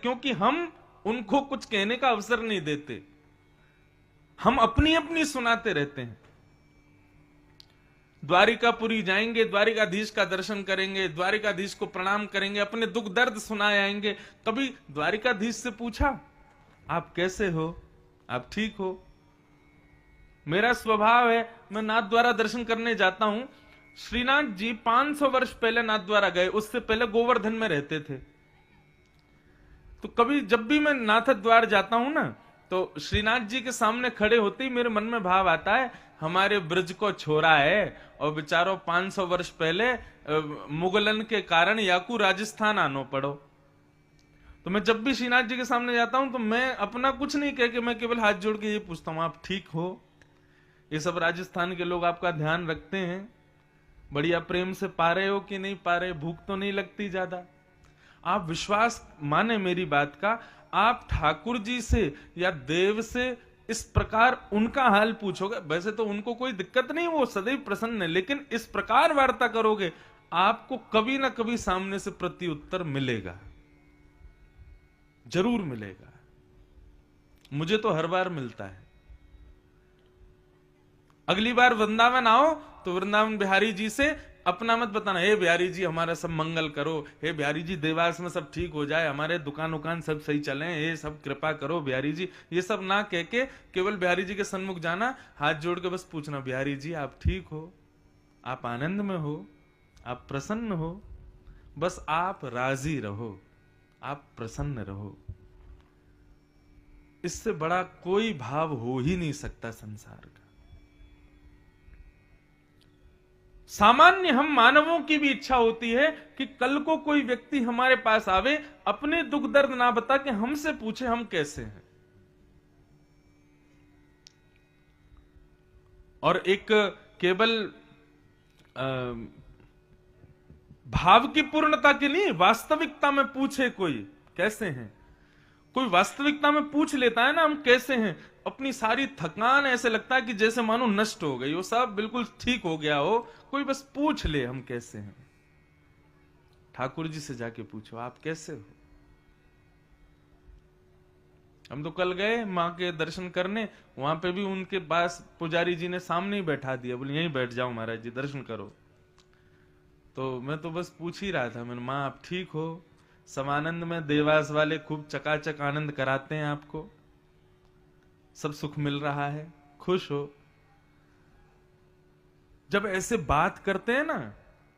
क्योंकि हम उनको कुछ कहने का अवसर नहीं देते, हम अपनी अपनी सुनाते रहते हैं। द्वारिकापुरी जाएंगे, द्वारिकाधीश का दर्शन करेंगे, द्वारिकाधीश को प्रणाम करेंगे, अपने दुख दर्द सुनाए आएंगे। कभी द्वारिकाधीश से पूछा आप कैसे हो, आप ठीक हो? मेरा स्वभाव है, मैं नाथ द्वारा दर्शन करने जाता हूं। श्रीनाथ जी 500 वर्ष पहले नाथ द्वारा गए, उससे पहले गोवर्धन में रहते थे। तो कभी जब भी मैं नाथ द्वार जाता हूं ना, तो श्रीनाथ जी के सामने खड़े होते ही मेरे मन में भाव आता है, हमारे ब्रज को छोरा है और बेचारों 500 वर्ष पहले मुगलन के कारण याकू राजस्थान आनो पड़ो। तो मैं जब भी श्रीनाथ जी के सामने जाता हूं तो मैं अपना कुछ नहीं कह के मैं केवल हाथ जोड़ के ये पूछता हूं, आप ठीक हो? ये सब राजस्थान के लोग आपका ध्यान रखते हैं, बढ़िया प्रेम से पा रहे हो कि नहीं पा रहे, भूख तो नहीं लगती ज्यादा? आप विश्वास माने मेरी बात का, आप ठाकुर जी से या देव से इस प्रकार उनका हाल पूछोगे, वैसे तो उनको कोई दिक्कत नहीं, वो सदैव प्रसन्न है, लेकिन इस प्रकार वार्ता करोगे आपको कभी ना कभी सामने से प्रत्युत्तर मिलेगा, जरूर मिलेगा। मुझे तो हर बार मिलता है। अगली बार वृंदावन आओ तो वृंदावन बिहारी जी से अपना मत बताना, हे बिहारी जी हमारा सब मंगल करो, हे बिहारी जी देवास में सब ठीक हो जाए, हमारे दुकान सब सही चले, ये सब कृपा करो बिहारी जी, ये सब ना कह के केवल बिहारी जी के सन्मुख जाना, हाथ जोड़ के बस पूछना, बिहारी जी आप ठीक हो, आप आनंद में हो, आप प्रसन्न हो, बस आप राजी रहो, आप प्रसन्न रहो। इससे बड़ा कोई भाव हो ही नहीं सकता संसार का। सामान्य हम मानवों की भी इच्छा होती है कि कल को कोई व्यक्ति हमारे पास आवे, अपने दुख दर्द ना बता के हमसे पूछे हम कैसे हैं। और एक केवल भाव की पूर्णता के लिए वास्तविकता में पूछे कोई कैसे हैं। कोई वास्तविकता में पूछ लेता है ना हम कैसे हैं, अपनी सारी थकान ऐसे लगता है कि जैसे मानो नष्ट हो गई, वो सब बिल्कुल ठीक हो गया हो। कोई बस पूछ ले हम कैसे हैं। ठाकुर जी से जाके पूछो आप कैसे हो। हम तो कल गए मां के दर्शन करने, वहां पे भी उनके पास पुजारी जी ने सामने ही बैठा दिया, बोले यहीं बैठ जाओ महाराज जी दर्शन करो। तो मैं तो बस पूछ ही रहा था, मैंने मां आप ठीक हो? समानंद में देवास वाले खूब चकाचक आनंद कराते हैं आपको, सब सुख मिल रहा है, खुश हो? जब ऐसे बात करते हैं ना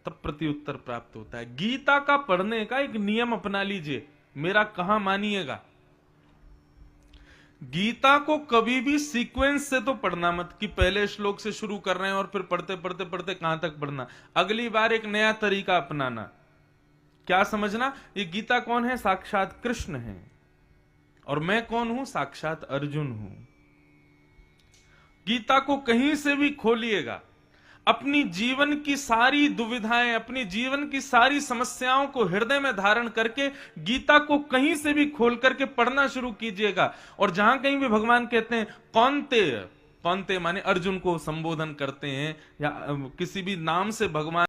तब प्रत्युत्तर प्राप्त होता है। गीता का पढ़ने का एक नियम अपना लीजिए, मेरा कहां मानिएगा। गीता को कभी भी सीक्वेंस से तो पढ़ना मत कि पहले श्लोक से शुरू कर रहे हैं और फिर पढ़ते पढ़ते पढ़ते कहां तक पढ़ना। अगली बार एक नया तरीका अपनाना। क्या समझना, ये गीता कौन है? साक्षात कृष्ण है, और मैं कौन हूं? साक्षात अर्जुन हूं। गीता को कहीं से भी खोलिएगा, अपनी जीवन की सारी दुविधाएं, अपनी जीवन की सारी समस्याओं को हृदय में धारण करके गीता को कहीं से भी खोल करके पढ़ना शुरू कीजिएगा। और जहां कहीं भी भगवान कहते हैं कौनते, कौनते माने अर्जुन को संबोधन करते हैं या किसी भी नाम से भगवान